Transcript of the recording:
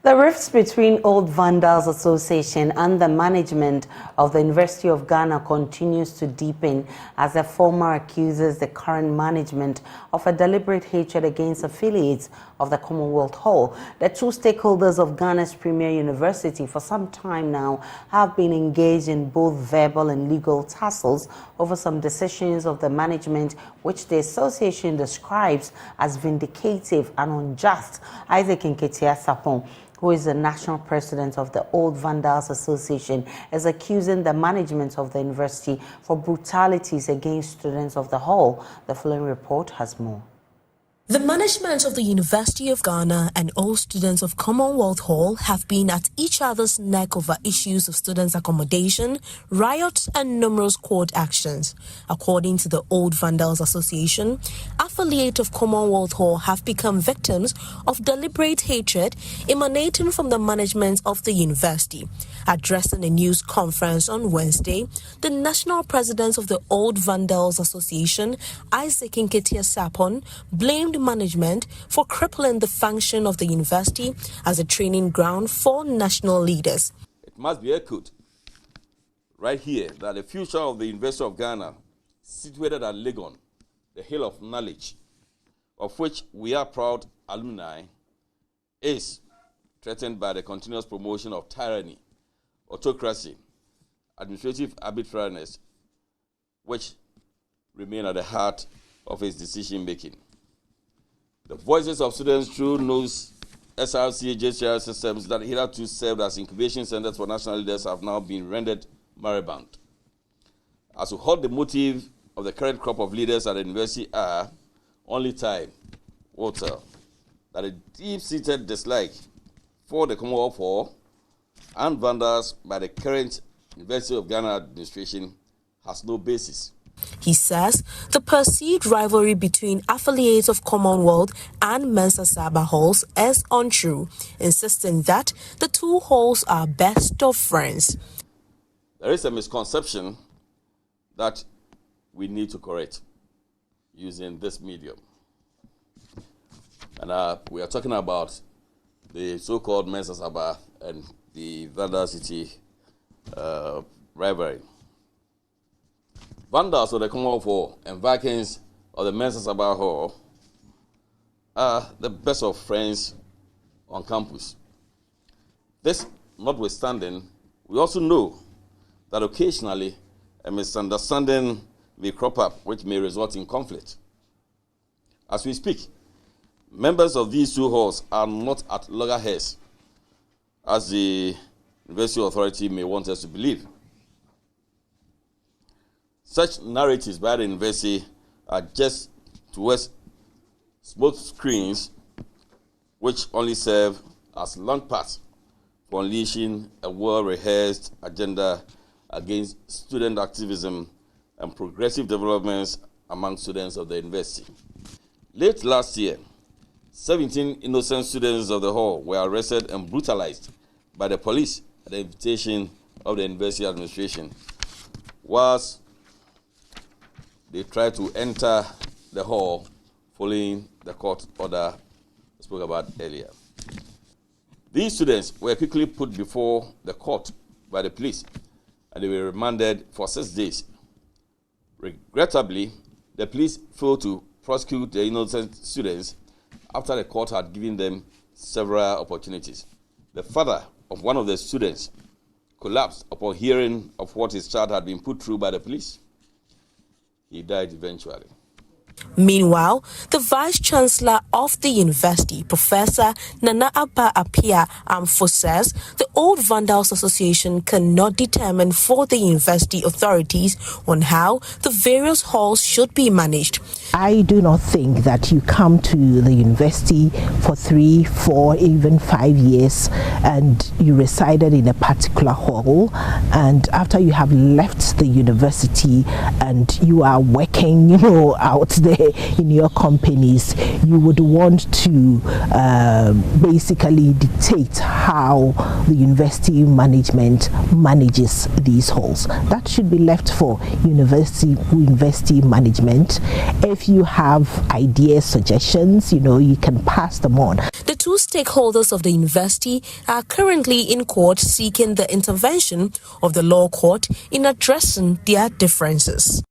The rifts between Old Vandals Association and the management of the University of Ghana continues to deepen as the former accuses the current management of a deliberate hatred against affiliates of the Commonwealth Hall. The two stakeholders of Ghana's premier university for some time now have been engaged in both verbal and legal tussles over some decisions of the management which the association describes as vindicative and unjust. Isaac Sapon, who is the national president of the Old Vandals Association, is accusing the management of the university for brutalities against students of the hall. The following report has more. The management of the University of Ghana and all students of Commonwealth Hall have been at each other's neck over issues of students' accommodation, riots, and numerous court actions. According to the Old Vandals Association, affiliates of Commonwealth Hall have become victims of deliberate hatred emanating from the management of the university. Addressing a news conference on Wednesday, the national president of the Old Vandals Association, Isaac Sapon, blamed management for crippling the function of the university as a training ground for national leaders. It must be echoed right here that the future of the University of Ghana, situated at Legon, the hill of knowledge, of which we are proud alumni, is threatened by the continuous promotion of tyranny, autocracy, administrative arbitrariness, which remain at the heart of its decision-making. The voices of students through NOS, SRC, JCR systems that hitherto served as incubation centers for national leaders have now been rendered moribund. As to what the motive of the current crop of leaders at the university are, only time will tell. That a deep-seated dislike for the Commonwealth Hall and Vandals by the current University of Ghana administration has no basis. He says the perceived rivalry between affiliates of Commonwealth and Mensa Saba halls is untrue, insisting that the two halls are best of friends. There is a misconception that we need to correct using this medium. And we are talking about the so-called Mensa Saba and the Vandal City rivalry. Vandals of the Commonwealth Hall and Vikings of the Mensa Saba Hall are the best of friends on campus. This notwithstanding, we also know that occasionally a misunderstanding may crop up which may result in conflict. As we speak, members of these two halls are not at loggerheads, as the University Authority may want us to believe. Such narratives by the university are just towards smoke screens which only serve as launch pads for unleashing a well-rehearsed agenda against student activism and progressive developments among students of the university. Late last year, 17 innocent students of the hall were arrested and brutalized by the police at the invitation of the university administration, whilst they tried to enter the hall following the court order I spoke about earlier. These students were quickly put before the court by the police and they were remanded for 6 days. Regrettably, the police failed to prosecute the innocent students after the court had given them several opportunities. The father of one of the students collapsed upon hearing of what his child had been put through by the police. He died eventually. Meanwhile, the Vice-Chancellor of the university, Professor Nana Abba Apia Amfo, says the Old Vandals Association cannot determine for the university authorities on how the various halls should be managed. I do not think that you come to the university for 3, 4, even 5 years and you resided in a particular hall, and after you have left the university and you are working, out there in your companies, you would want to basically dictate how the university management manages these halls. That should be left for university management. If you have ideas, suggestions, you can pass them on. The two stakeholders of the university are currently in court seeking the intervention of the law court in addressing their differences.